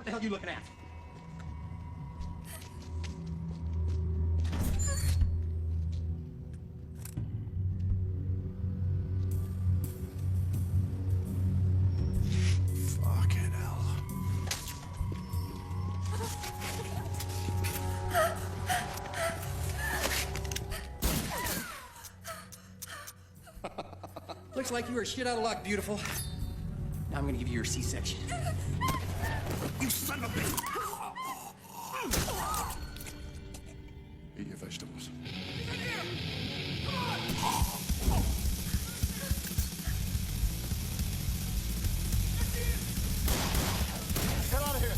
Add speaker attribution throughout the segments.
Speaker 1: the hell are you looking at?
Speaker 2: Fucking hell.
Speaker 1: Looks like you were shit out of luck, beautiful. Now I'm gonna give you your C-section.
Speaker 2: You son of a bitch! Eat your vegetables. Get out of here!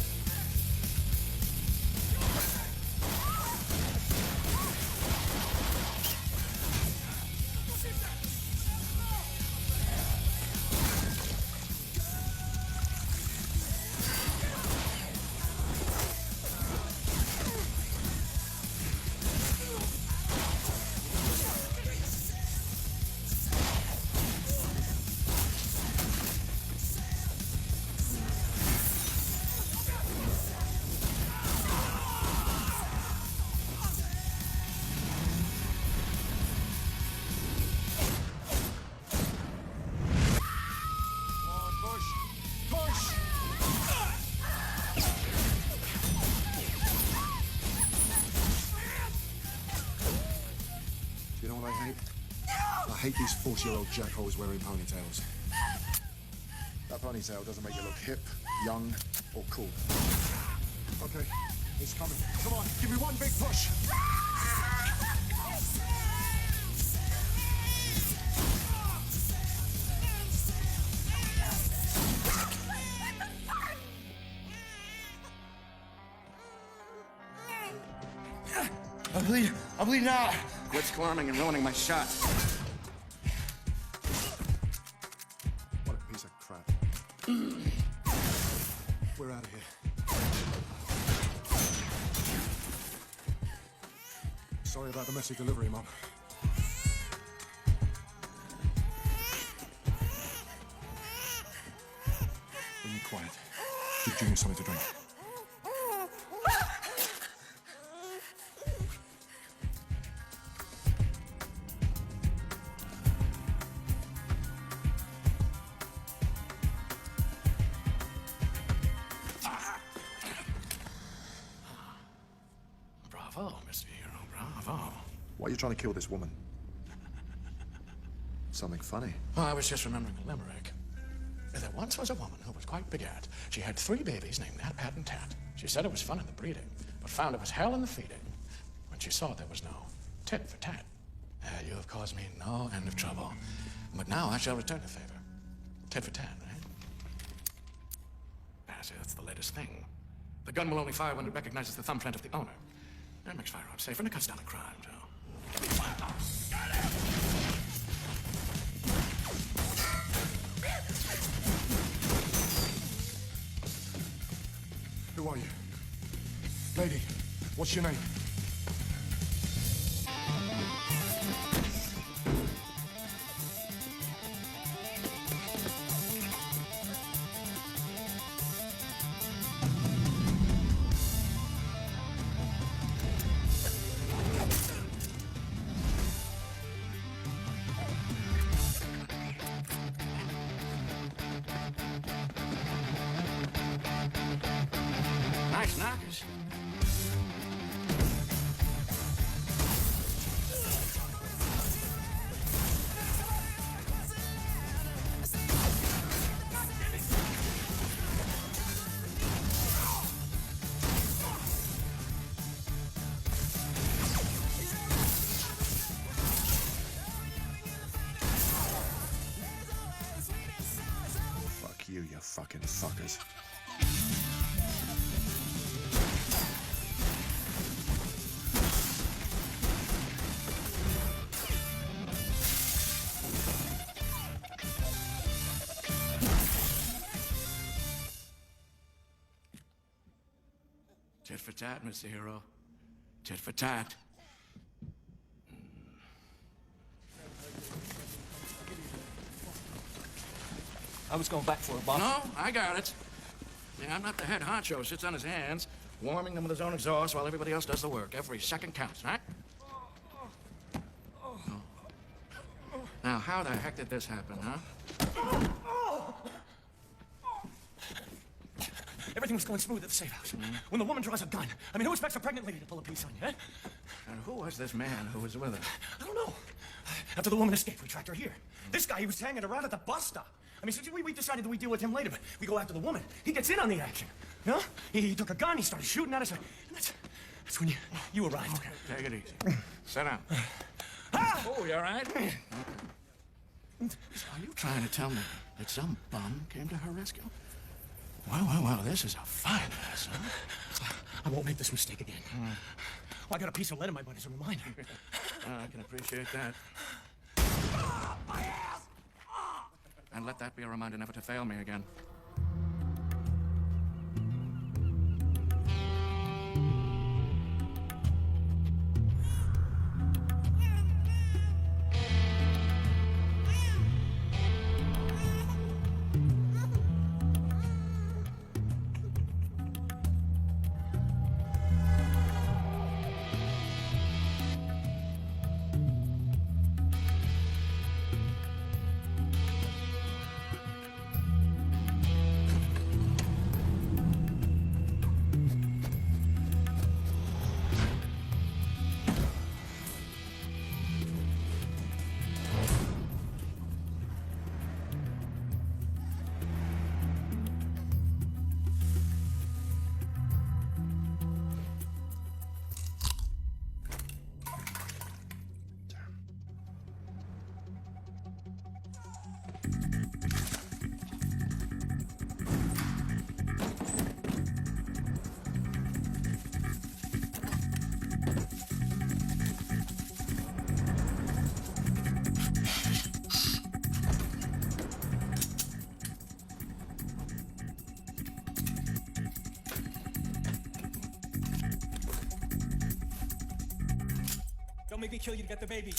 Speaker 2: I hate these 40-year-old jackholes wearing ponytails. That ponytail doesn't make you look hip, young, or cool. Okay, it's coming. Come on, give me one big push.
Speaker 1: I'll bleed now. Quit squirming and ruining my shot.
Speaker 2: What a piece of crap. We're out of here. Sorry about the messy delivery, Mum. Be quiet. Give Junior something to drink.
Speaker 3: Bravo, Mr. Hero, bravo.
Speaker 2: Why are you trying to kill this woman? Something funny.
Speaker 3: Oh, I was just remembering a limerick. There once was a woman who was quite begat. She had 3 babies named Nat, Pat, and Tat. She said it was fun in the breeding, but found it was hell in the feeding when she saw there was no tit for tat. You have caused me no end of trouble, but now I shall return the favor. Tit for tat, right? That's the latest thing. The gun will only fire when it recognizes the thumbprint of the owner. That makes firearms safer and it cuts down on crime, Joe.
Speaker 2: Who are you? Lady, what's your name?
Speaker 3: Nice knockers.
Speaker 2: Fuck you, you fucking fuckers.
Speaker 3: Tit for tat, Mr. Hero. Tit for tat.
Speaker 1: I was going back for a bottle.
Speaker 3: No, I got it. Yeah, I'm not the head honcho. Sits on his hands, warming them with his own exhaust while everybody else does the work. Every second counts, right? Oh. Now, how the heck did this happen, huh?
Speaker 4: Everything was going smooth at the safe house. When the woman draws a gun, I mean, who expects a pregnant lady to pull a piece on you, eh?
Speaker 3: And who was this man who was with her?
Speaker 4: I don't know. After the woman escaped, we tracked her here. This guy, he was hanging around at the bus stop. I mean, so we decided that we'd deal with him later, but we go after the woman. He gets in on the action. You know? He took a gun, he started shooting at us, and that's when you arrived.
Speaker 3: Okay, take it easy. Sit down. Oh, you all right? So are you trying to tell me that some bum came to her rescue? Well, this is a fine mess, huh?
Speaker 4: I won't make this mistake again. Well, I got a piece of lead in my butt as a reminder.
Speaker 3: I can appreciate that.
Speaker 4: My ass!
Speaker 3: And let that be a reminder never to fail me again.
Speaker 4: Don't make me kill you to get the baby.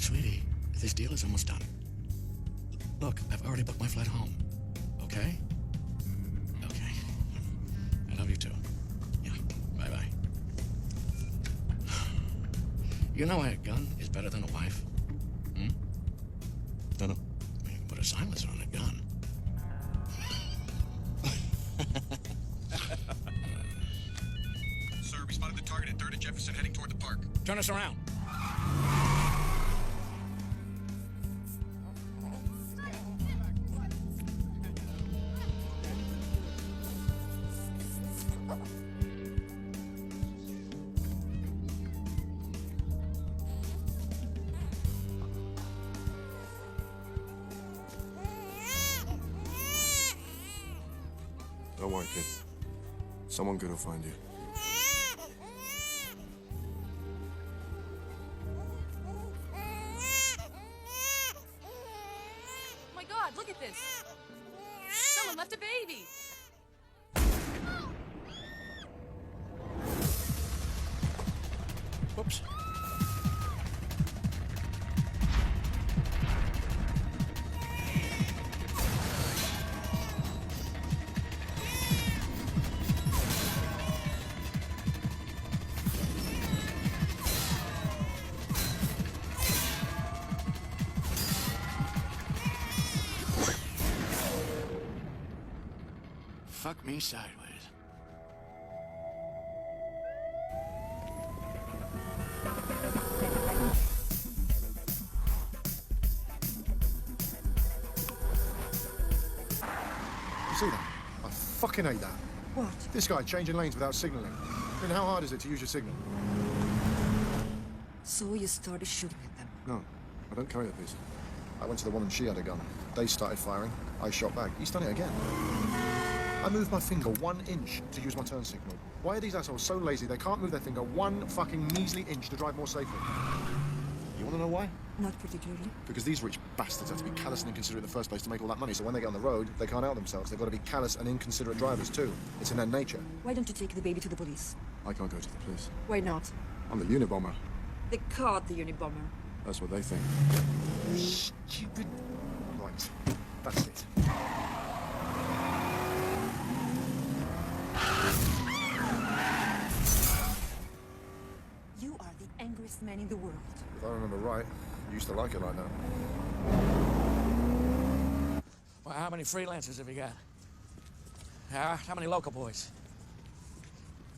Speaker 3: Sweetie, this deal is almost done. Look, I've already booked my flight home. Okay? Okay. I love you too. Yeah, bye-bye. You know why a gun is better than a wife? Don't know. You can put a silencer on a gun.
Speaker 5: Sir, we spotted the target at 3rd and Jefferson heading toward the park.
Speaker 3: Turn us around.
Speaker 2: Don't worry, kid. Someone good will find you.
Speaker 6: Oh my God, look at this. Someone left a baby.
Speaker 3: Whoops. fuck me sideways.
Speaker 2: You see that? I fucking hate that.
Speaker 7: What?
Speaker 2: This guy changing lanes without signalling. I mean, how hard is it to use your signal?
Speaker 7: So you started shooting at them?
Speaker 2: No, I don't carry the piece. I went to the woman, she had a gun. They started firing, I shot back. He's done it again. I moved my finger 1 inch to use my turn signal. Why are these assholes so lazy they can't move their finger 1 fucking measly inch to drive more safely? You want to know why?
Speaker 7: Not particularly.
Speaker 2: Because these rich bastards have to be callous and inconsiderate in the first place to make all that money, so when they get on the road, they can't help themselves. They've got to be callous and inconsiderate drivers too. It's in their nature.
Speaker 7: Why don't you take the baby to the police?
Speaker 2: I can't go to the police.
Speaker 7: Why not?
Speaker 2: I'm the Unabomber.
Speaker 7: They caught the Unabomber.
Speaker 2: That's what they think. Stupid. Right. That's it.
Speaker 7: You are the angriest man in the world.
Speaker 2: If I remember right, you used to like it like that.
Speaker 3: Well, how many freelancers have you got? How many local boys?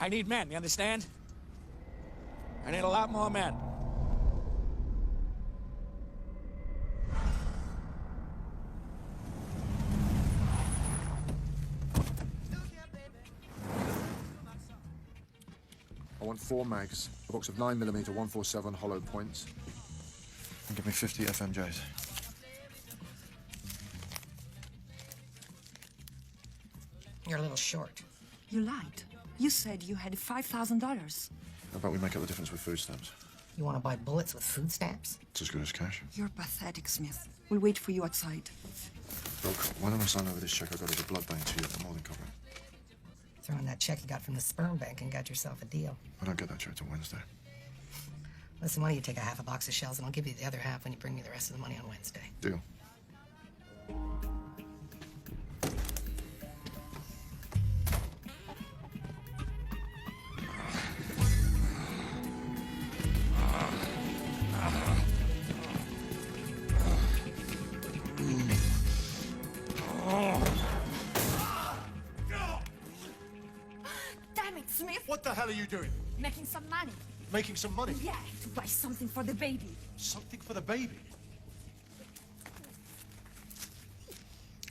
Speaker 3: I need men, you understand? I need a lot more men.
Speaker 2: I want 4 mags, a box of 9mm 147 hollow points, and give me 50 FMJs.
Speaker 8: You're a little short.
Speaker 7: You lied. You said you had $5,000.
Speaker 2: How about we make up the difference with food stamps?
Speaker 8: You want to buy bullets with food stamps?
Speaker 2: It's as good as cash.
Speaker 7: You're pathetic, Smith. We'll wait for you outside.
Speaker 2: Look, why don't I sign over this check I got as a blood bank to you? I'm more than covered.
Speaker 8: Throw in that check you got from the sperm bank and got yourself a deal.
Speaker 2: I don't get that check till Wednesday.
Speaker 8: Listen, why don't you take a half a box of shells and I'll give you the other half when you bring me the rest of the money on Wednesday.
Speaker 2: Deal.
Speaker 6: Damn it, Smith!
Speaker 2: What the hell are you doing?
Speaker 6: Making some money.
Speaker 2: Making some money?
Speaker 6: Yeah, to buy something for the baby.
Speaker 2: Something for the baby?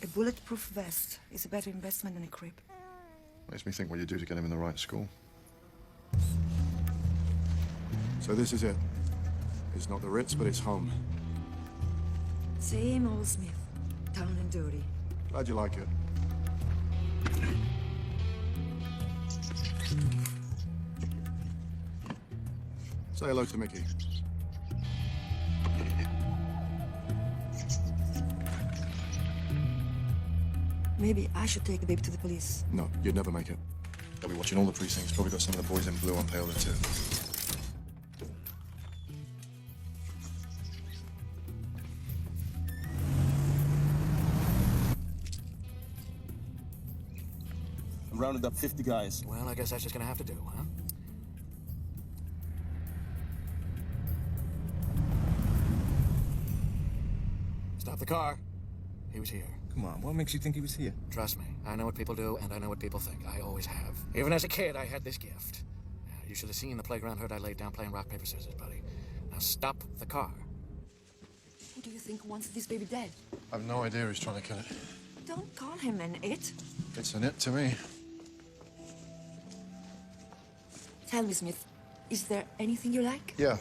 Speaker 7: A bulletproof vest is a better investment than a crib.
Speaker 2: Makes me think what you do to get him in the right school. So this is it. It's not the Ritz, but it's home.
Speaker 7: Same old Smith. Down and dirty.
Speaker 2: Glad you like it. Say hello to Mickey.
Speaker 7: Maybe I should take the baby to the police.
Speaker 2: No, you'd never make it. They'll be watching all the precincts. Probably got some of the boys in blue on pay order too.
Speaker 9: I rounded up 50 guys.
Speaker 3: Well, I guess that's just gonna have to do, huh? Stop the car. He was here.
Speaker 9: Come on, what makes you think he was here?
Speaker 3: Trust me, I know what people do, and I know what people think. I always have. Even as a kid, I had this gift. You should have seen the playground herd I laid down playing rock, paper, scissors, buddy. Now stop the car.
Speaker 7: Who do you think wants this baby dead?
Speaker 2: I've no idea who's trying to kill it.
Speaker 7: Don't call him an it.
Speaker 2: It's an it to me.
Speaker 7: Tell me, Smith, is there anything you like?
Speaker 2: Yeah,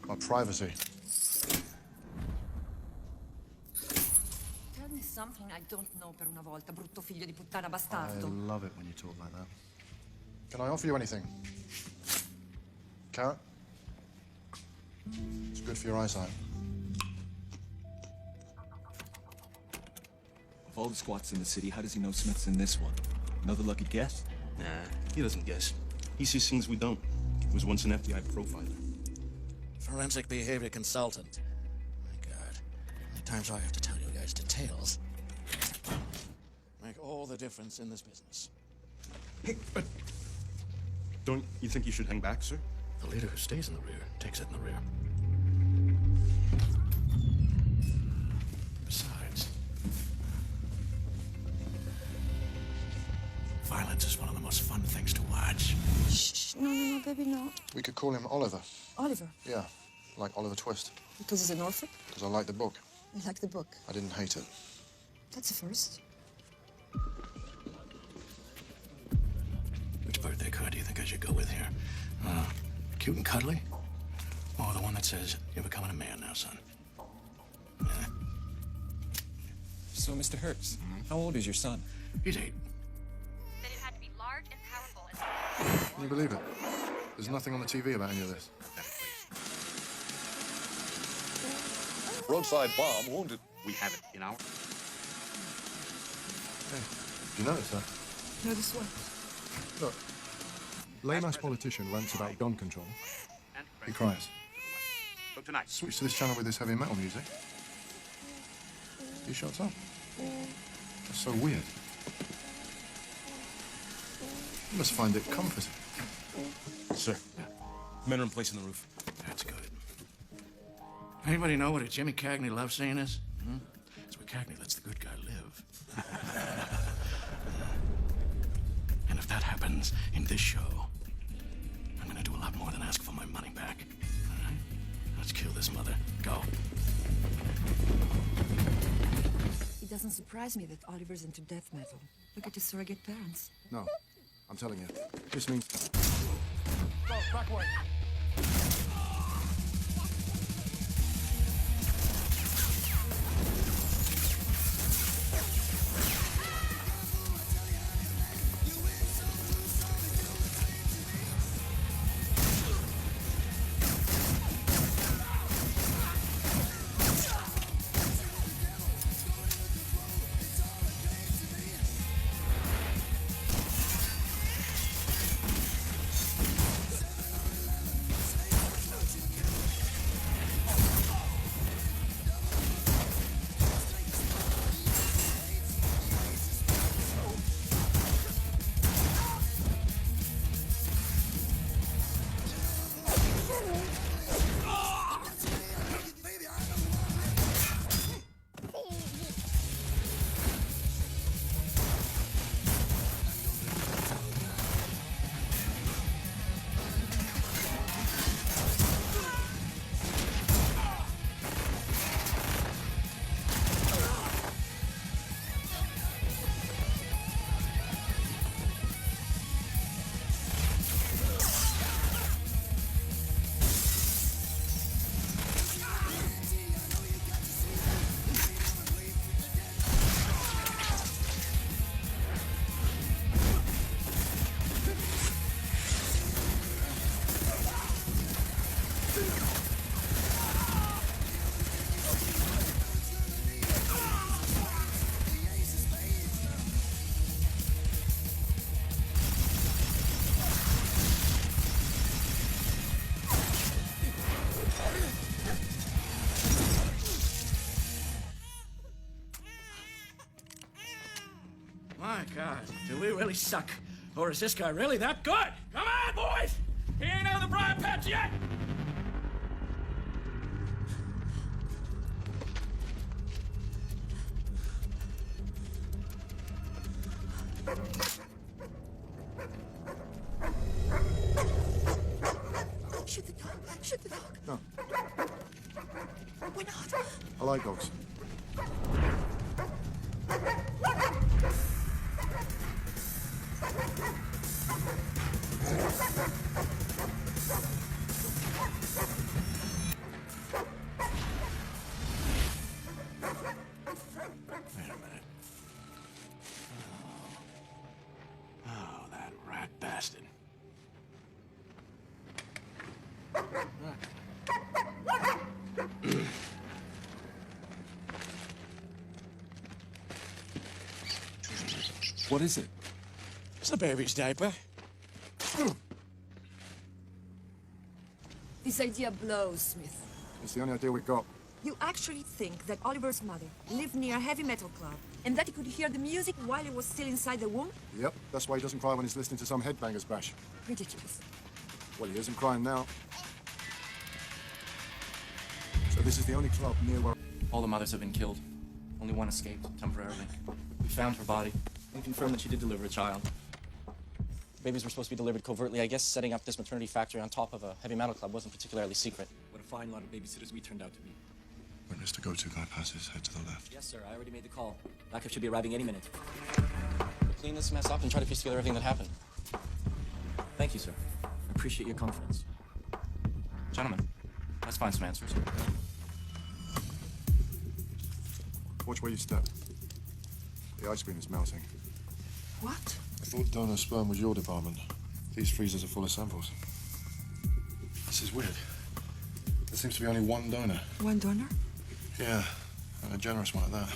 Speaker 2: my privacy.
Speaker 7: Tell me something I don't know per una volta, brutto figlio di puttana
Speaker 2: I
Speaker 7: bastardo.
Speaker 2: love it when you talk like that. Can I offer you anything? Carrot? It's good for your eyesight.
Speaker 9: Of all the squats in the city, how does he know Smith's in this one? Another lucky guess?
Speaker 10: Nah, he doesn't guess. He sees things we don't. He was once an FBI profiler.
Speaker 3: Forensic behavior consultant. My God. How many times do I have to tell you guys details? Make all the difference in this business.
Speaker 10: Hey, but don't you think you should hang back, sir?
Speaker 3: The leader who stays in the rear takes it in the rear. Besides, if violence is one of the most fun things to watch.
Speaker 7: Shh, no, baby, no.
Speaker 2: We could call him Oliver.
Speaker 7: Oliver,
Speaker 2: Yeah, like Oliver Twist.
Speaker 7: because he's an orphan?
Speaker 2: Because I like the book.
Speaker 7: You like the book?
Speaker 2: I didn't hate it.
Speaker 7: That's a first.
Speaker 3: Which birthday card do you think I should go with here? Cute and cuddly? Or the one that says, you're becoming a man now, son? Yeah.
Speaker 9: So, Mr. Hertz, how old is your son?
Speaker 3: He's 8.
Speaker 6: That it had to be large and powerful.
Speaker 2: Can you believe it? There's nothing on the TV about any of this.
Speaker 11: Roadside bomb wounded. We have it in our...
Speaker 2: Hey, you notice that?
Speaker 7: Notice what?
Speaker 2: Look, lame-ass politician rants about gun control. He cries.
Speaker 11: So tonight,
Speaker 2: Switch to this channel with this heavy metal music. He shuts up. That's so weird. You must find it comforting.
Speaker 10: Sir, men are in place on the roof.
Speaker 3: That's good. Anybody know what a Jimmy Cagney love scene is? It's where Cagney lets the good guy live. And if that happens in this show, I'm gonna do a lot more than ask for my money back. All right? Let's kill this mother. Go.
Speaker 7: It doesn't surprise me that Oliver's into death metal. Look at his surrogate parents.
Speaker 2: No, I'm telling you. This means... Go, back away.
Speaker 3: My God, do we really suck? Or is this guy really that good? Come on, boys! He ain't out of the briar patch yet!
Speaker 7: Shoot the dog. Shoot the dog.
Speaker 2: No,
Speaker 7: Why not?
Speaker 2: I like dogs.
Speaker 3: Wait a minute. Oh, that rat bastard.
Speaker 9: What is it?
Speaker 3: It's the baby's diaper.
Speaker 7: This idea blows, Smith.
Speaker 2: It's the only idea we've got.
Speaker 7: You actually think that Oliver's mother lived near a heavy metal club and that he could hear the music while he was still inside the womb?
Speaker 2: Yep, that's why he doesn't cry when he's listening to some headbangers bash.
Speaker 7: Ridiculous.
Speaker 2: Well, he isn't crying now. So this is the only club near where...
Speaker 1: All the mothers have been killed. Only one escaped, temporarily. We found her body and confirmed that she did deliver a child.
Speaker 12: Babies were supposed to be delivered covertly. I guess setting up this maternity factory on top of a heavy metal club wasn't particularly secret.
Speaker 1: What a fine lot of babysitters we turned out to be.
Speaker 2: When Mr. Go-To guy passes, head to the left.
Speaker 1: Yes, sir. I already made the call. Backup should be arriving any minute.
Speaker 12: We'll clean this mess up and try to piece together everything that happened.
Speaker 1: Thank you, sir. I appreciate your confidence.
Speaker 12: Gentlemen, let's find some answers.
Speaker 2: Watch where you step. The ice cream is melting.
Speaker 8: What?
Speaker 2: I thought donor sperm was your department. These freezers are full of samples. This is weird. There seems to be only one donor.
Speaker 8: One donor?
Speaker 2: Yeah, and a generous one at that.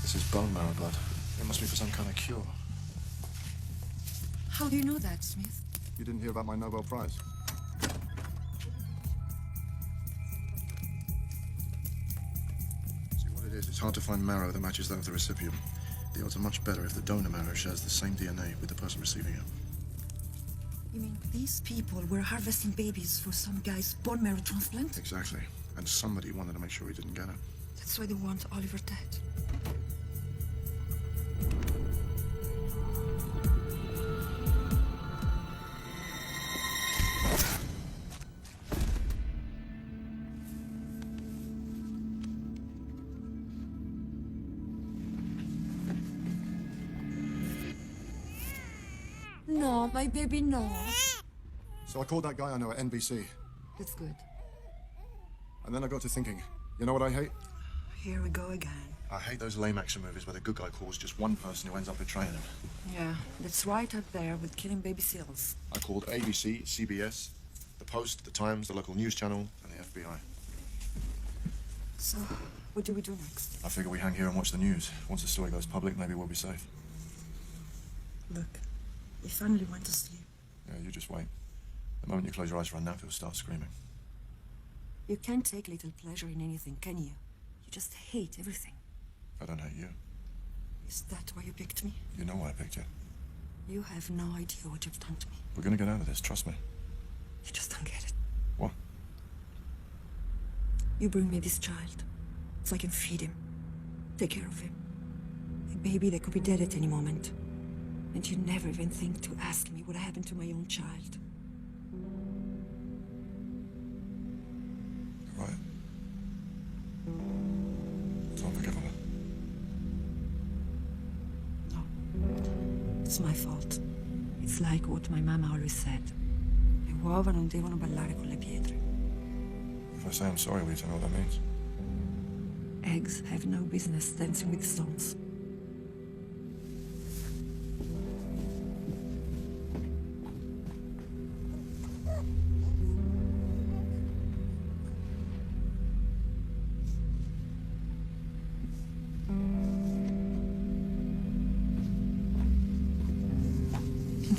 Speaker 2: This is bone marrow blood. It must be for some kind of cure.
Speaker 8: How do you know that, Smith?
Speaker 2: You didn't hear about my Nobel Prize? See, what it is, it's hard to find marrow that matches that of the recipient. The odds are much better if the donor marrow shares the same DNA with the person receiving it.
Speaker 8: You mean these people were harvesting babies for some guy's bone marrow transplant?
Speaker 2: Exactly. And somebody wanted to make sure he didn't get it.
Speaker 8: That's why they want Oliver dead.
Speaker 7: No, my baby, no.
Speaker 2: So I called that guy I know at NBC.
Speaker 8: That's good.
Speaker 2: And then I got to thinking, you know what I hate?
Speaker 8: Here we go again.
Speaker 2: I hate those lame action movies where the good guy calls just one person who ends up betraying him.
Speaker 8: Yeah, that's right up there with killing baby seals.
Speaker 2: I called ABC, CBS, the Post, the Times, the local news channel, and the FBI.
Speaker 8: So, what do we do next?
Speaker 2: I figure we hang here and watch the news. Once the story goes public, maybe we'll be safe.
Speaker 8: Look, you finally went to sleep.
Speaker 2: Yeah, you just wait. The moment you close your eyes for a nap, you'll start screaming.
Speaker 8: You can't take little pleasure in anything, can you? You just hate everything.
Speaker 2: I don't hate you.
Speaker 8: Is that why you picked me?
Speaker 2: You know why I picked you.
Speaker 8: You have no idea what you've done to me.
Speaker 2: We're gonna get out of this, trust me.
Speaker 8: You just don't get it.
Speaker 2: What?
Speaker 8: You bring me this child so I can feed him, take care of him. A baby that could be dead at any moment. And you never even think to ask me what happened to my own child.
Speaker 2: You're right. It's unforgivable.
Speaker 8: No. It's my fault. It's like what my mama always said. Le uova non devono ballare con le pietre.
Speaker 2: If I say I'm sorry, will you tell me what that means?
Speaker 8: Eggs have no business dancing with stones.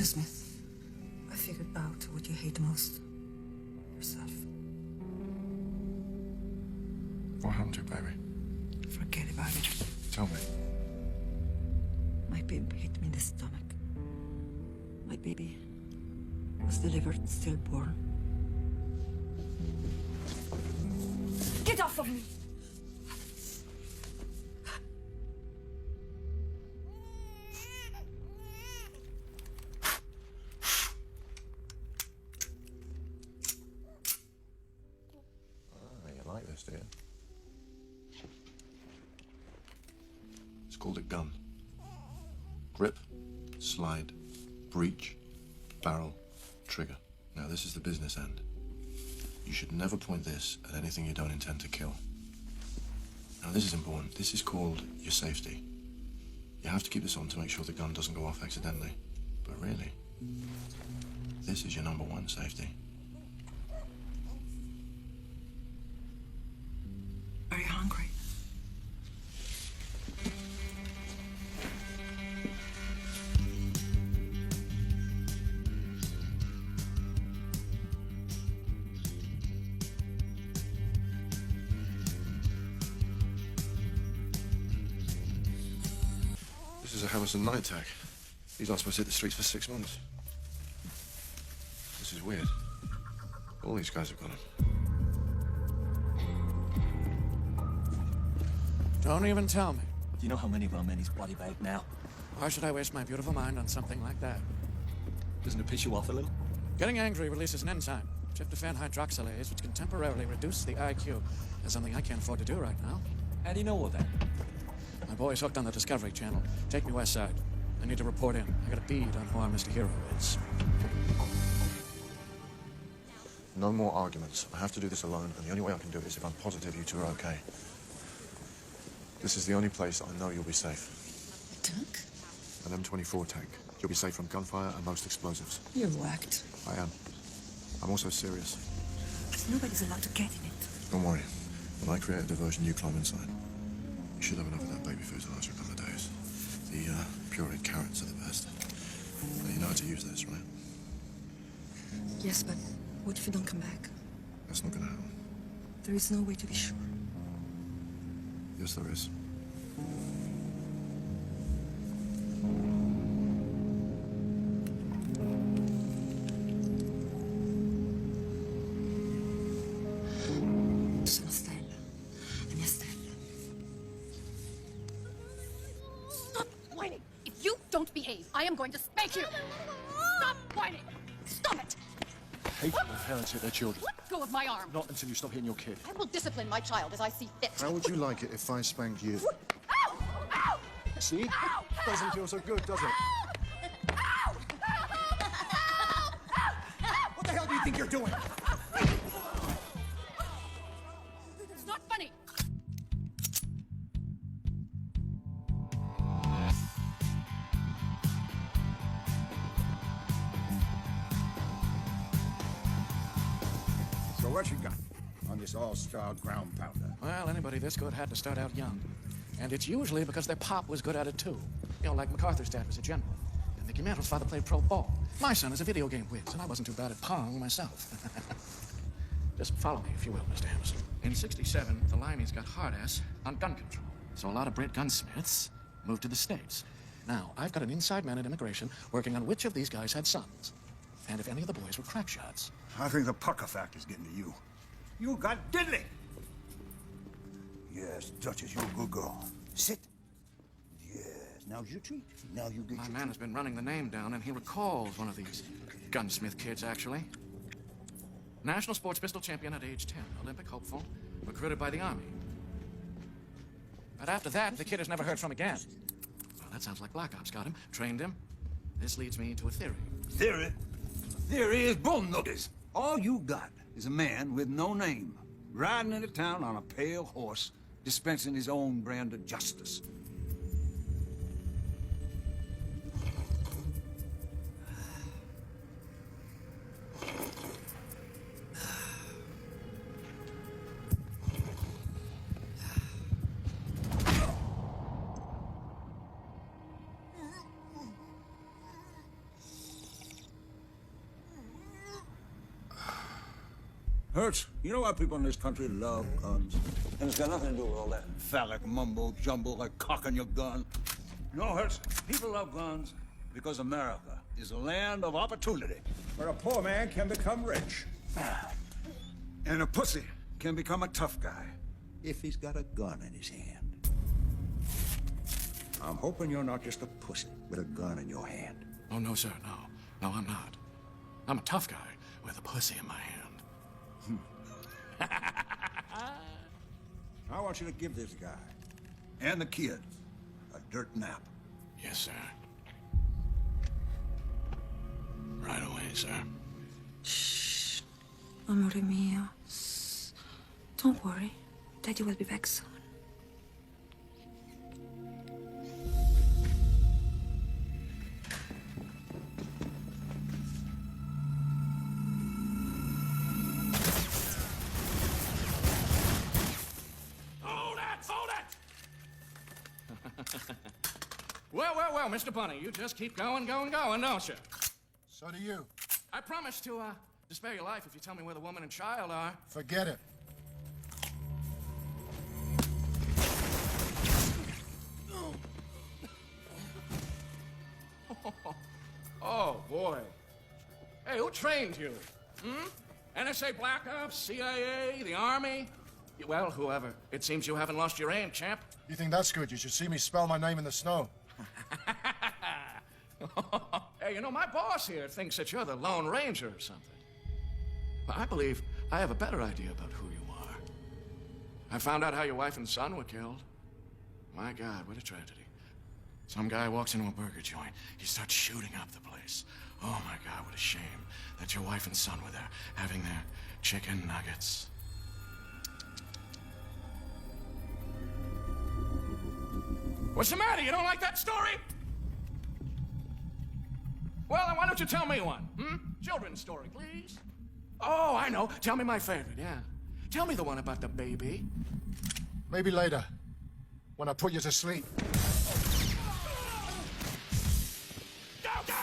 Speaker 8: Smith, I figured out what you hate most. Yourself.
Speaker 2: What happened to you, baby?
Speaker 8: Forget about it.
Speaker 2: Tell me.
Speaker 8: My baby hit me in the stomach. My baby was delivered stillborn. Get off of me!
Speaker 2: It's called a gun. Grip, slide, breech, barrel, trigger. Now this is the business end. You should never point this at anything you don't intend to kill. Now this is important. This is called your safety. You have to keep this on to make sure the gun doesn't go off accidentally. But really, this is your number one safety.
Speaker 8: Are you hungry?
Speaker 2: This is a Hammerson night tag. He's not supposed to hit the streets for 6 months. This is weird. All these guys have got him.
Speaker 3: Don't even tell me.
Speaker 9: Do you know how many of our men he's bloody bagged now?
Speaker 3: Why should I waste my beautiful mind on something like that?
Speaker 9: Doesn't it piss you off a little?
Speaker 3: Getting angry releases an enzyme, tryptophan hydroxylase, which can temporarily reduce the IQ. That's something I can't afford to do right now.
Speaker 9: How do you know all that?
Speaker 3: My boy's hooked on the Discovery Channel. Take me west side. I need to report in. I got a bead on who our Mr. Hero is.
Speaker 2: No more arguments. I have to do this alone, and the only way I can do it is if I'm positive you two are okay. This is the only place I know you'll be safe.
Speaker 8: A tank?
Speaker 2: An M24 tank. You'll be safe from gunfire and most explosives.
Speaker 8: You're whacked.
Speaker 2: I am. I'm also serious.
Speaker 8: Nobody's allowed to get in it.
Speaker 2: Don't worry. When I create a diversion, you climb inside. You should have enough of that baby food to last you a couple of days. The pureed carrots are the best. Now, you know how to use this, right?
Speaker 8: Yes, but what if you don't come back?
Speaker 2: That's not gonna happen.
Speaker 8: There is no way to be sure.
Speaker 2: Yes, there is.
Speaker 8: Sono Stella. La mia Stella.
Speaker 6: Stop whining! If you don't behave, I am going to spank you! Stop whining! Stop it!
Speaker 2: I hate when parents hit their children.
Speaker 6: Let go of my arm!
Speaker 2: Not until you stop hitting your kid.
Speaker 6: I will discipline my child as I see fit.
Speaker 2: How would you like it if I spanked you?
Speaker 6: Ow! Ow!
Speaker 2: See?
Speaker 6: Ow!
Speaker 2: Doesn't feel so good, does it?
Speaker 6: Ow!
Speaker 4: What the hell do you think you're doing?
Speaker 6: It's not funny!
Speaker 13: So what you got on this all-star ground pounder?
Speaker 3: Well, anybody this good had to start out young. And it's usually because their pop was good at it, too. You know, like MacArthur's dad was a general. And Mickey Mantle's father played pro ball. My son is a video game whiz, and I wasn't too bad at Pong myself. Just follow me, if you will, Mr. Hammerson. In '67, the Limeys got hard-ass on gun control. So a lot of Brit gunsmiths moved to the States. Now, I've got an inside man at immigration working on which of these guys had sons. And if any of the boys were crack shots.
Speaker 13: I think the pucker factor's getting to you. You got diddly. Yes, Duchess, you're a good girl. Sit. Yes, now's your treat. Now you get
Speaker 3: My
Speaker 13: your
Speaker 3: man has been running the name down, and he recalls one of these gunsmith kids, actually. National sports pistol champion at age 10, Olympic hopeful, recruited by the Army. But after that, the kid is never heard from again. Well, that sounds like Black Ops got him, trained him. This leads me to a theory.
Speaker 13: Theory? Theory is bull nuggets. All you got is a man with no name, riding into town on a pale horse, dispensing his own brand of justice. Hurts, you know why people in this country love guns? And it's got nothing to do with all that phallic mumbo-jumbo like cocking your gun. You know, Hurts, people love guns because America is a land of opportunity. Where a poor man can become rich. And a pussy can become a tough guy if he's got a gun in his hand. I'm hoping you're not just a pussy with a gun in your hand.
Speaker 3: Oh, no, sir, no. No, I'm not. I'm a tough guy with a pussy in my hand.
Speaker 13: I want you to give this guy and the kid a dirt nap.
Speaker 3: Yes, sir. Right away, sir.
Speaker 8: Shh. Amore mio. Don't worry. Daddy will be back soon.
Speaker 3: Well, Mr. Bunny, you just keep going, don't you?
Speaker 2: So do you.
Speaker 3: I promise to spare your life if you tell me where the woman and child are.
Speaker 2: Forget it.
Speaker 3: Oh, boy. Hey, who trained you? NSA Black Ops, CIA, the Army? Well, whoever. It seems you haven't lost your aim, champ.
Speaker 2: You think that's good? You should see me spell my name in the snow.
Speaker 3: Hey, you know, my boss here thinks that you're the Lone Ranger or something. Well, I believe I have a better idea about who you are. I found out how your wife and son were killed. My God, what a tragedy. Some guy walks into a burger joint. He starts shooting up the place. Oh, my God, what a shame that your wife and son were there having their chicken nuggets. What's the matter? You don't like that story? Well, then why don't you tell me one, Children's story, please. Oh, I know. Tell me my favorite, yeah. Tell me the one about the baby.
Speaker 2: Maybe later, when I put you to sleep.
Speaker 3: Go, go!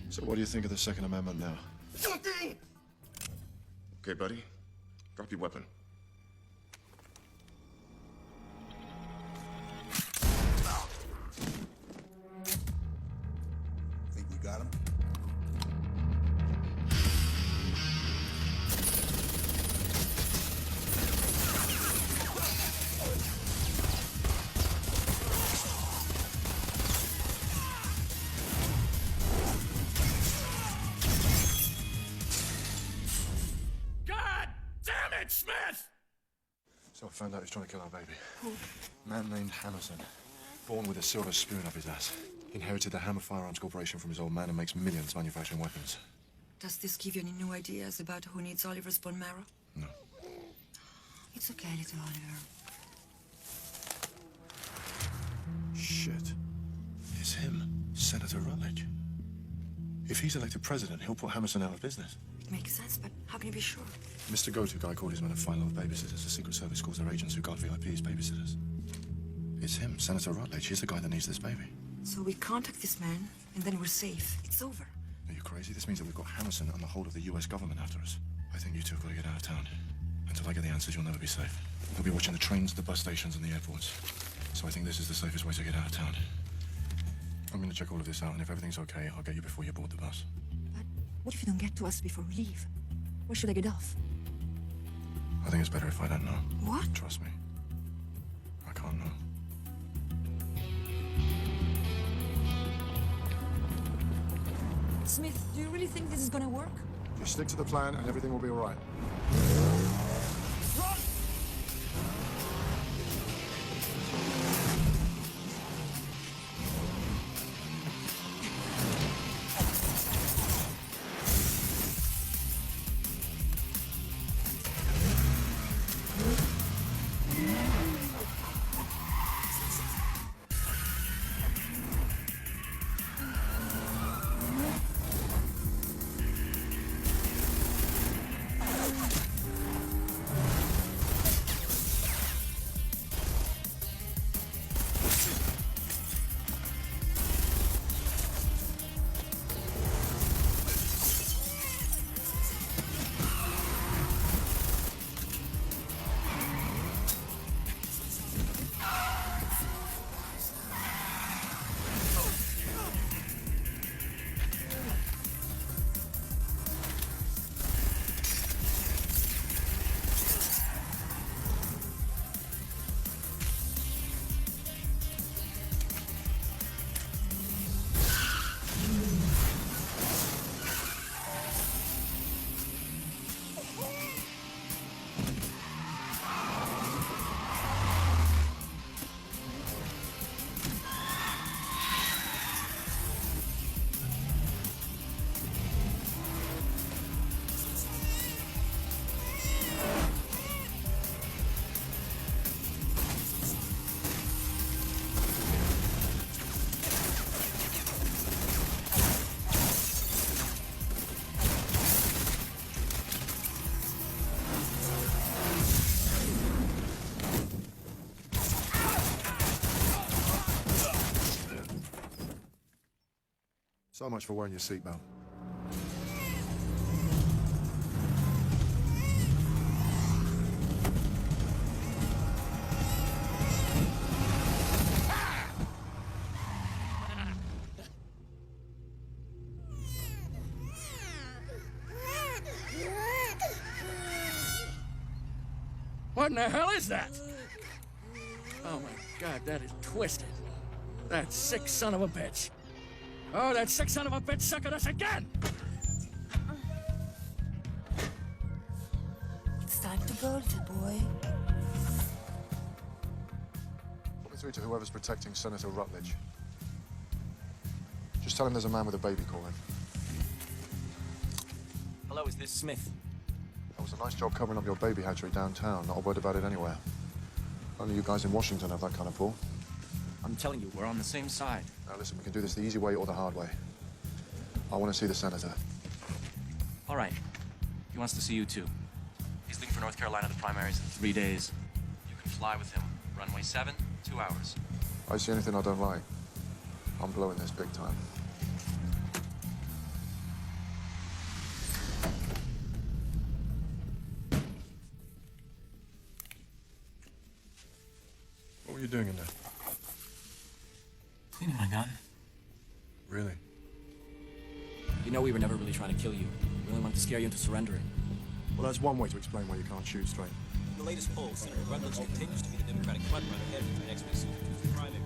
Speaker 2: So what do you think of the Second Amendment now?
Speaker 14: Okay, buddy. Drop your weapon.
Speaker 13: Think we got him?
Speaker 3: Smith!
Speaker 2: So I found out he's trying to kill our baby. Who? A man named Hammerson. Born with a silver spoon up his ass. Inherited the Hammer Firearms Corporation from his old man and makes millions manufacturing weapons.
Speaker 8: Does this give you any new ideas about who needs Oliver's bone marrow?
Speaker 2: No.
Speaker 8: It's okay, little Oliver.
Speaker 2: Shit. It's him, Senator Rutledge. If he's elected president, he'll put Hammerson out of business.
Speaker 8: It makes sense, but how can you be sure?
Speaker 2: Mr. Go-To guy called his men a fine lot of babysitters. The Secret Service calls their agents who guard VIPs babysitters. It's him, Senator Rutledge. He's the guy that needs this baby.
Speaker 8: So we contact this man, and then we're safe. It's over.
Speaker 2: Are you crazy? This means that we've got Hammerson and the whole of the US government after us. I think you two have got to get out of town. Until I get the answers, you'll never be safe. They'll be watching the trains, the bus stations, and the airports. So I think this is the safest way to get out of town. I'm going to check all of this out, and if everything's okay, I'll get you before you board the bus.
Speaker 8: But what if you don't get to us before we leave? Where should I get off?
Speaker 2: I think it's better if I don't know.
Speaker 8: What?
Speaker 2: Trust me. I can't know.
Speaker 8: Smith, do you really think this is gonna work?
Speaker 2: Just stick to the plan and everything will be all right.
Speaker 8: Run!
Speaker 2: So much for wearing your seatbelt.
Speaker 3: What in the hell is that? Oh my God, that is twisted. That sick son of a bitch. Oh, that sick son of a bitch suckered us again!
Speaker 8: It's time to go, little boy.
Speaker 2: Put me through to whoever's protecting Senator Rutledge. Just tell him there's a man with a baby calling.
Speaker 12: Hello, is this Smith?
Speaker 2: That was a nice job covering up your baby hatchery downtown. Not a word about it anywhere. Only you guys in Washington have that kind of pull.
Speaker 12: I'm telling you, we're on the same side.
Speaker 2: Now listen, we can do this the easy way or the hard way. I want to see the senator.
Speaker 12: All right. He wants to see you too. He's leaving for North Carolina the primaries in 3 days. You can fly with him. Runway 7, 2 hours.
Speaker 2: I see anything I don't like. I'm blowing this big time. What were you doing in there?
Speaker 12: Cleaning my gun.
Speaker 2: Really?
Speaker 12: You know we were never really trying to kill you. We only wanted to scare you into surrendering.
Speaker 2: Well, that's one way to explain why you can't shoot straight.
Speaker 15: The latest polls, Senator Rutledge continues to be the Democratic frontrunner heading into the next week's primary.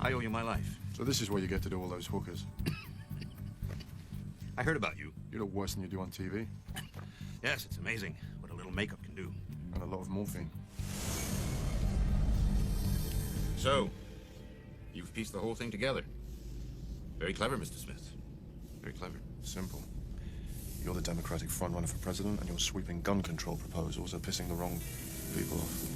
Speaker 11: I owe you my life.
Speaker 2: So this is where you get to do all those hookers.
Speaker 11: I heard about you.
Speaker 2: You look worse than you do on TV.
Speaker 11: Yes, it's amazing what a little makeup can do.
Speaker 2: And a lot of morphine.
Speaker 11: So, you've pieced the whole thing together. Very clever, Mr. Smith. Very clever.
Speaker 2: Simple. You're the Democratic frontrunner for president, and your sweeping gun control proposals are pissing the wrong people off.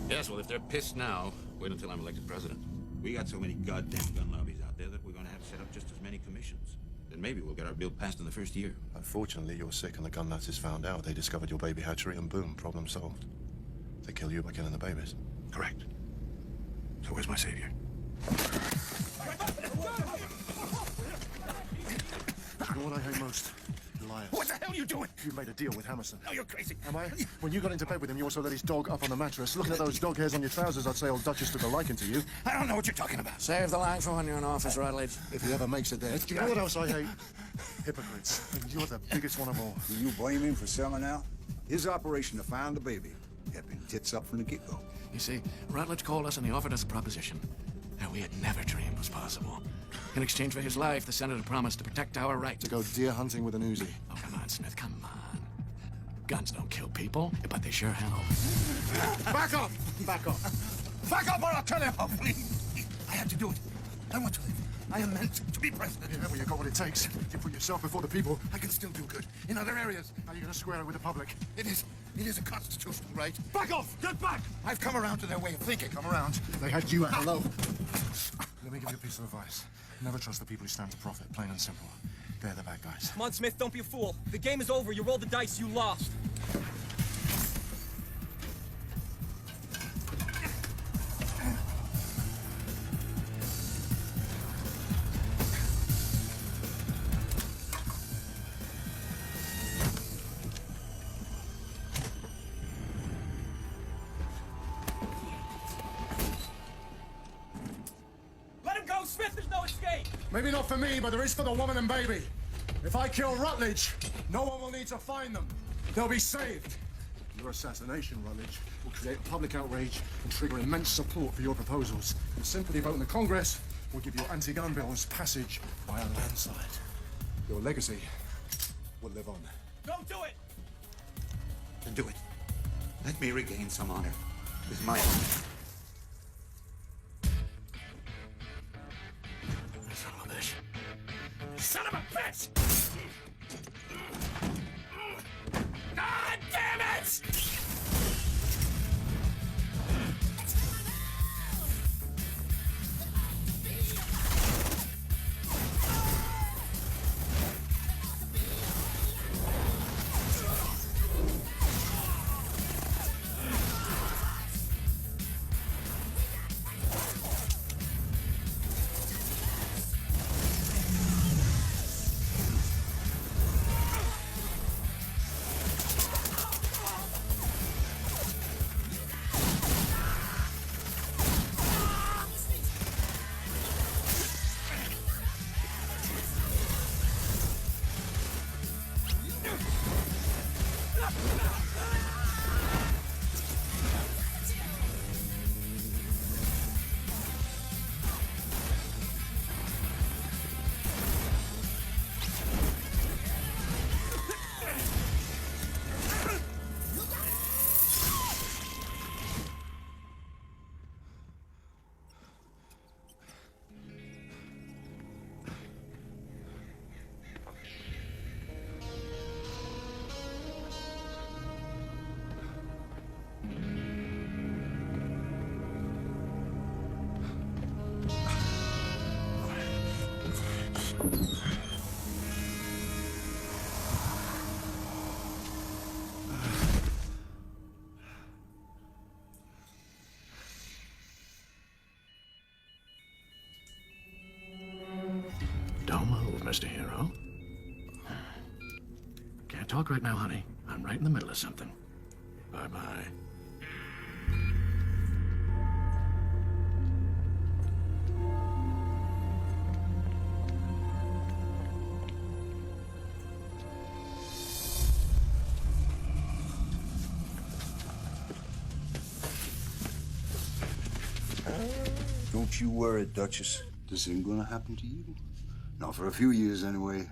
Speaker 11: Yes, well, if they're pissed now, wait until I'm elected president. We got so many goddamn gun lobbies out there that we're going to have to set up just as many commissions. Then maybe we'll get our bill passed in the first year.
Speaker 2: Unfortunately, you're sick and the gun Nazis found out. They discovered your baby hatchery and boom, problem solved. They kill you by killing the babies.
Speaker 11: Correct. So where's my savior?
Speaker 2: You know what I hate most? Liars.
Speaker 4: What the hell are you doing?
Speaker 2: You made a deal with Hammerson.
Speaker 4: No, you're crazy.
Speaker 2: Am I? When you got into bed with him, you also let his dog up on the mattress. Looking at those dog hairs on your trousers, I'd say old Duchess took a liking to you.
Speaker 4: I don't know what you're talking about.
Speaker 3: Save the line for when you're in office, Rutledge.
Speaker 2: If he ever makes it there. Do you know what else I hate? Hypocrites. And you're the biggest one of all.
Speaker 13: Do you blame him for selling out? His operation to find the baby had been tits up from the get-go.
Speaker 3: You see, Rutledge called us and he offered us a proposition that we had never dreamed was possible. In exchange for his life, the senator promised to protect our right
Speaker 2: to go deer hunting with an Uzi.
Speaker 3: Oh, come on, Smith, come on. Guns don't kill people, but they sure help.
Speaker 4: Back off! Back off! Back off or I'll kill him! Oh, please! I had to do it. I want to live. I am meant to be president.
Speaker 2: Yeah, well, you got what it takes. You put yourself before the people.
Speaker 4: I can still do good in other areas.
Speaker 2: How are you going to square it with the public?
Speaker 4: It is a constitutional right. Back off! Get back! I've come around to their way of thinking.
Speaker 2: Come around. They had you at hello. Let me give you a piece of advice. Never trust the people who stand to profit, plain and simple. They're the bad guys.
Speaker 15: Come on, Smith, don't be a fool. The game is over. You rolled the dice, you lost. Smith, there's no escape!
Speaker 2: Maybe not for me, but there is for the woman and baby. If I kill Rutledge, no one will need to find them. They'll be saved. Your assassination, Rutledge, will create public outrage and trigger immense support for your proposals. And sympathy vote in the Congress will give your anti-gun bills passage by a landslide. Your legacy will live on.
Speaker 15: Don't do it!
Speaker 11: Then do it. Let me regain some honor with my own.
Speaker 3: Son of a bitch! God damn it! Mr. Hero. Can't talk right now, honey. I'm right in the middle of something. Bye-bye.
Speaker 13: Don't you worry, Duchess. This ain't gonna happen to you. Not for a few years, anyway.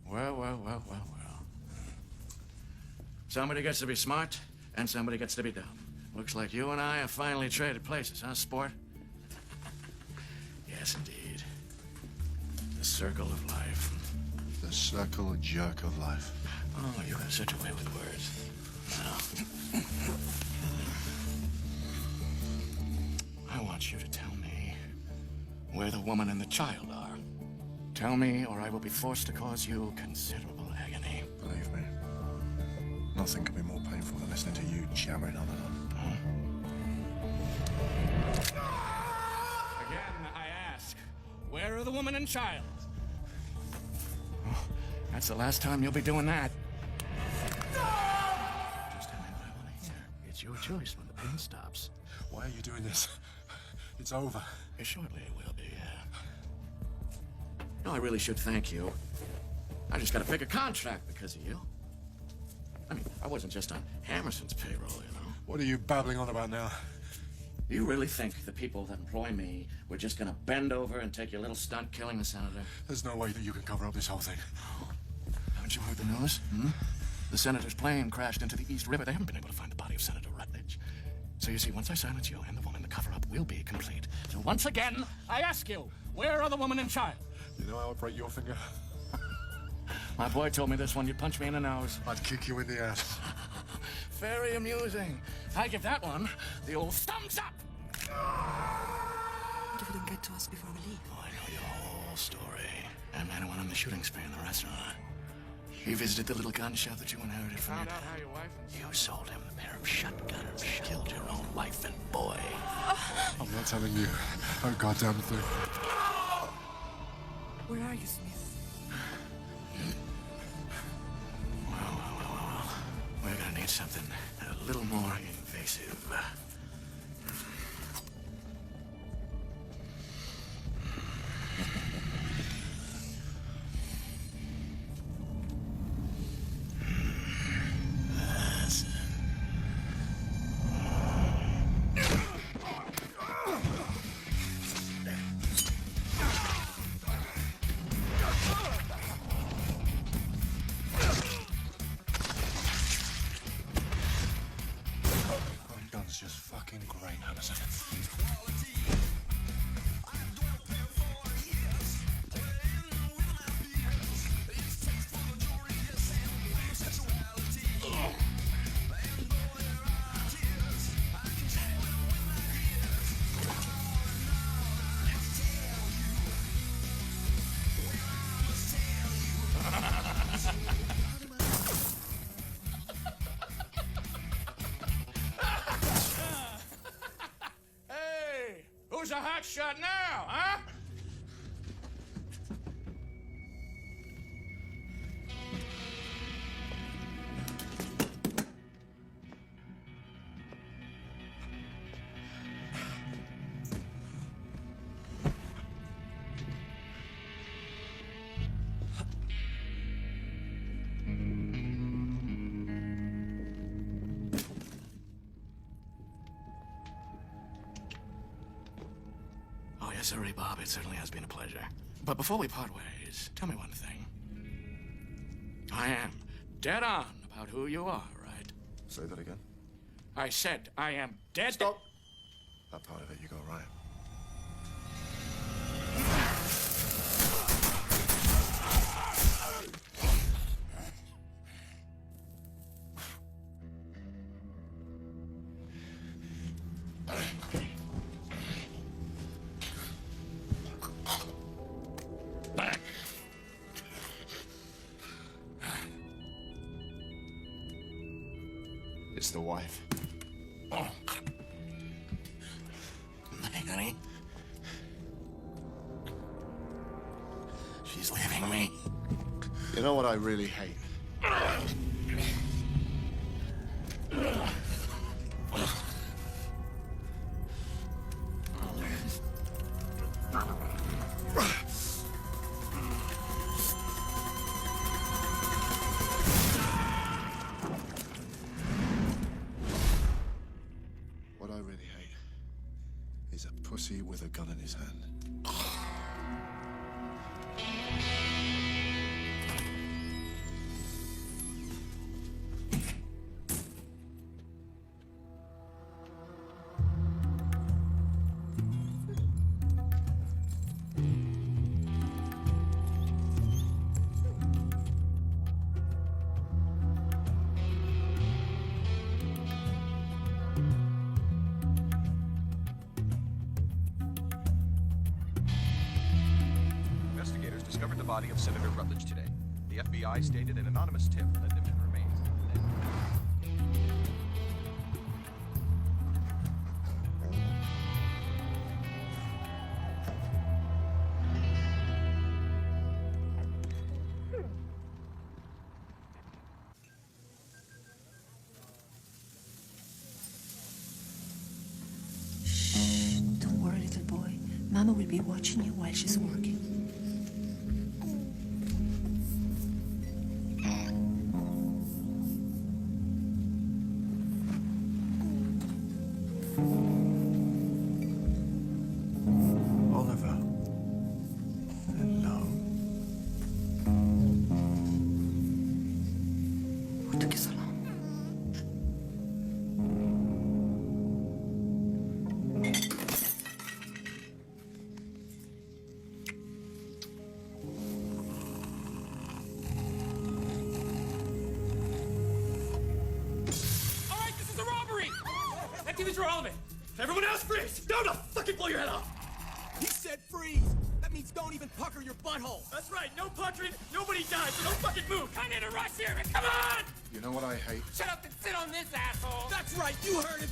Speaker 3: Well. Somebody gets to be smart, and somebody gets to be dumb. Looks like you and I have finally traded places, huh, sport? Yes, indeed. The circle of life.
Speaker 2: The circle of jerk of life.
Speaker 3: Oh, you have such a way with words. Now, I want you to tell me where the woman and the child are. Tell me, or I will be forced to cause you considerable agony.
Speaker 2: Believe me, nothing could be more painful than listening to you jammering on and on.
Speaker 3: Again, I ask, where are the woman and child? Oh, that's the last time you'll be doing that. Just tell me what I want to hear. It's your choice when the pain stops.
Speaker 2: Why are you doing this? It's over.
Speaker 3: Shortly it will be, yeah. No, I really should thank you. I just got a bigger contract because of you. I mean, I wasn't just on Hammerson's payroll, you know.
Speaker 2: What are you babbling on about now?
Speaker 3: You really think the people that employ me were just gonna bend over and take your little stunt killing the senator?
Speaker 2: There's no way that you can cover up this whole thing.
Speaker 3: Haven't you heard the news? The senator's plane crashed into the East River. They haven't been able to find the body of Senator Rutledge. So you see, once I silence you and the woman, the cover-up will be complete. So once again, I ask you, where are the woman and child?
Speaker 2: You know how I'd break your finger?
Speaker 3: My boy told me this one, you'd punch me in the nose.
Speaker 2: I'd kick you in the ass.
Speaker 3: Very amusing. I give that one the old thumbs up.
Speaker 8: What if you don't get to us before we leave?
Speaker 3: Oh, I know your whole story. And man who went on the shooting spree in the restaurant. He visited the little gun shop that you inherited from
Speaker 16: Found out how your wife and
Speaker 3: You sold him a pair of shotguns. Killed your own wife and boy.
Speaker 2: I'm not telling you a goddamn thing.
Speaker 8: Where are you, Smith?
Speaker 3: Well. We're gonna need something a little more invasive.
Speaker 2: Gun's just fucking great, Hammerson.
Speaker 3: Who's a hot shot now, huh? Oh, yes, sir, Bob. It certainly has been a pleasure. But before we part ways, tell me one thing. I am dead on about who you are, right?
Speaker 2: Say that again.
Speaker 3: I said I am dead.
Speaker 2: Stop. That part of it you got right.
Speaker 10: It's the wife.
Speaker 3: Oh. Hey, honey. She's leaving.
Speaker 2: You know what I really hate? What I really hate is a pussy with a gun in his hand.
Speaker 16: Investigators discovered the body of Senator Rutledge today. The FBI stated an anonymous tip led them to the remains.
Speaker 8: Shh, don't worry, little boy. Mama will be watching you while she's working.
Speaker 2: Oliver. Hello.
Speaker 8: What took you so long?
Speaker 4: All right, this is a robbery! Activities for all of it. Everyone else freeze! Don't fucking blow your head off!
Speaker 1: He said freeze! That means don't even pucker your butthole!
Speaker 4: That's right, no puckering, nobody dies, so don't fucking move! Kinda in a rush here, come on!
Speaker 2: You know what I hate?
Speaker 1: Shut up and sit on this, asshole! That's right, you heard it!